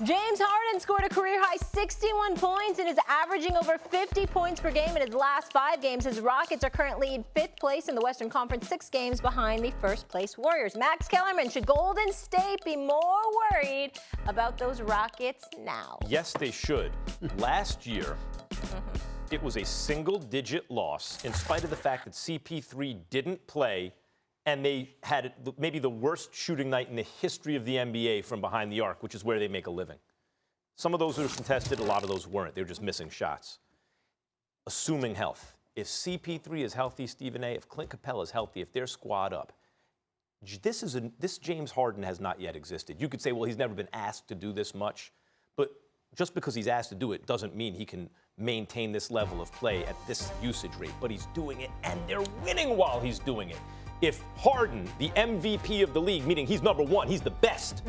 James Harden scored a career-high 61 points and is averaging over 50 points per game in his last 5 games. His Rockets are currently in 5th place in the Western Conference, 6 games behind the first-place Warriors. Max Kellerman, should Golden State be more worried about those Rockets now? Yes, they should. Last year, it was a single-digit loss in spite of the fact that CP3 didn't play, and they had maybe the worst shooting night in the history of the NBA from behind the arc, which is where they make a living. Some of those were contested, a lot of those weren't. They were just missing shots. Assuming health. If CP3 is healthy, Stephen A., if Clint Capella is healthy, if they're squad up, this James Harden has not yet existed. You could say, well, he's never been asked to do this much, but just because he's asked to do it doesn't mean he can maintain this level of play at this usage rate. But he's doing it, and they're winning while he's doing it. If Harden, the MVP of the league, meaning he's number one, he's the best,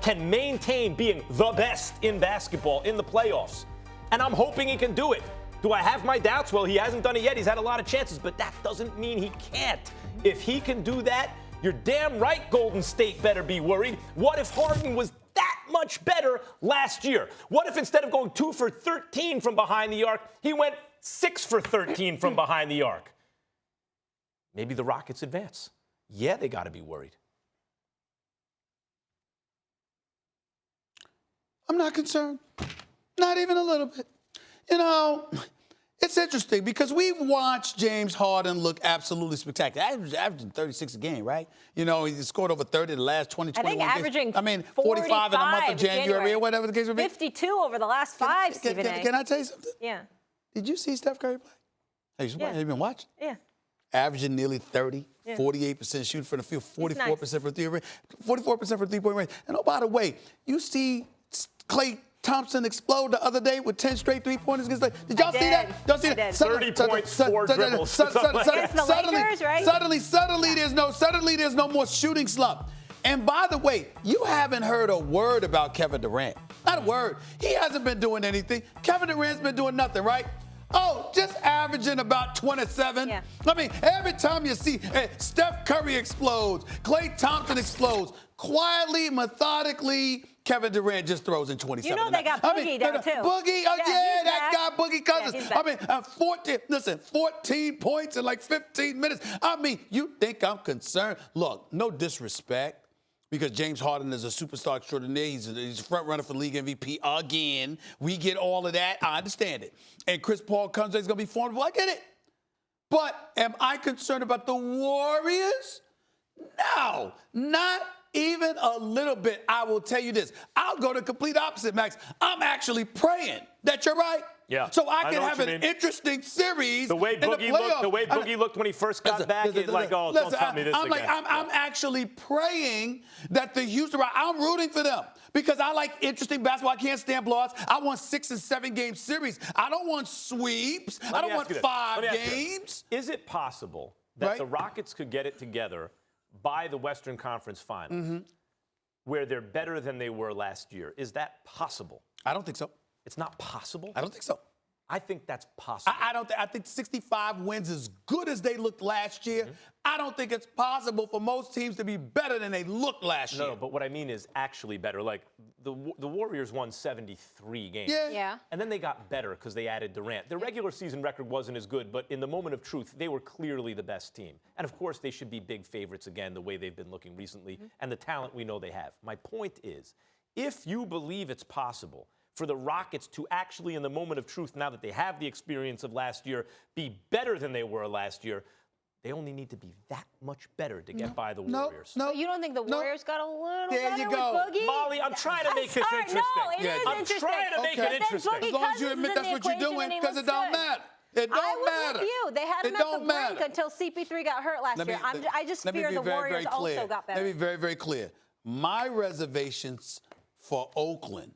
can maintain being the best in basketball in the playoffs, and I'm hoping he can do it. Do I have my doubts? Well, he hasn't done it yet. He's had a lot of chances, but that doesn't mean he can't. If he can do that, you're damn right Golden State better be worried. What if Harden was that much better last year? What if instead of going 2 for 13 from behind the arc, he went 6 for 13 from behind the arc? Maybe the Rockets advance. Yeah, they got to be worried. I'm not concerned. Not even a little bit. You know, it's interesting because we've watched James Harden look absolutely spectacular. Averaging 36 a game, right? You know, he scored over 30 in the last 20, 21 I think averaging games. I mean, 45 in the month of January or whatever the case would be. 52 over the last 5, Stephen A. Can I tell you something? Yeah. Did you see Steph Curry play? Have you been watching? Yeah. Averaging nearly 30, 48% shooting from the field, 44% for 44% for three-point range. And oh, by the way, you see Klay Thompson explode the other day with 10 straight three-pointers against the. Did y'all see that? Y'all see that? 30 points, 4 dribbles. Suddenly there's no more shooting slump. And by the way, you haven't heard a word about Kevin Durant. Not a word. He hasn't been doing anything. Kevin Durant's been doing nothing, right? Oh, just averaging about 27. Yeah. I mean, every time you see Steph Curry explodes, Klay Thompson explodes, quietly, methodically, Kevin Durant just throws in 27. You know they got Boogie down, too. Boogie, that guy, Boogie Cousins. Yeah, I mean, 14 points in like 15 minutes. I mean, you think I'm concerned? Look, no disrespect. Because James Harden is a superstar extraordinaire. He's a front runner for league MVP again. We get all of that. I understand it. And Chris Paul comes in, he's going to be formidable. I get it. But am I concerned about the Warriors? No, not even a little bit. I will tell you this. I'll go the complete opposite, Max. I'm actually praying that you're right. Yeah, so I can have an interesting series. The way Boogie looked when he first got back, it's like, oh, don't tell me this again. I'm actually praying that the Houston Rockets, I'm rooting for them because I like interesting basketball. I can't stand blowouts. I want 6 and 7 game series. I don't want sweeps. I don't want 5 games. Is it possible that the Rockets could get it together by the Western Conference Finals where they're better than they were last year? Is that possible? I don't think so. It's not possible? I don't think so. I think that's possible. I think 65 wins as good as they looked last year. I don't think it's possible for most teams to be better than they looked last year. No, but what I mean is actually better. Like the Warriors won 73 games. Yeah. And then they got better because they added Durant. Their regular season record wasn't as good, but in the moment of truth, they were clearly the best team. And of course, they should be big favorites again, the way they've been looking recently, and the talent we know they have. My point is, if you believe it's possible for the Rockets to actually, in the moment of truth, now that they have the experience of last year, be better than they were last year, they only need to be that much better to get by the Warriors. No, you don't think the Warriors got a little there better you go. with Boogie? Molly, I'm trying to make this interesting. No, it is I'm interesting. trying to make it interesting. As long as you admit that's what you're doing, because it don't matter. It don't matter. I was with you. They had him at the brink until CP3 got hurt last year. I just fear the Warriors also got better. Let me be very, very clear. My reservations for Oakland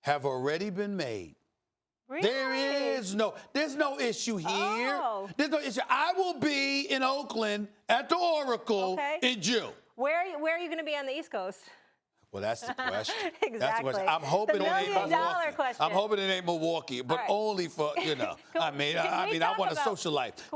have already been made. Really? There's no issue here. Oh. There's no issue. I will be in Oakland at the Oracle in June. Where are you going to be on the East Coast? Well, that's the question. Exactly. That's the question. I'm hoping it ain't Milwaukee. Question. I'm hoping it ain't Milwaukee, but only for, you know. I mean, I want a social life.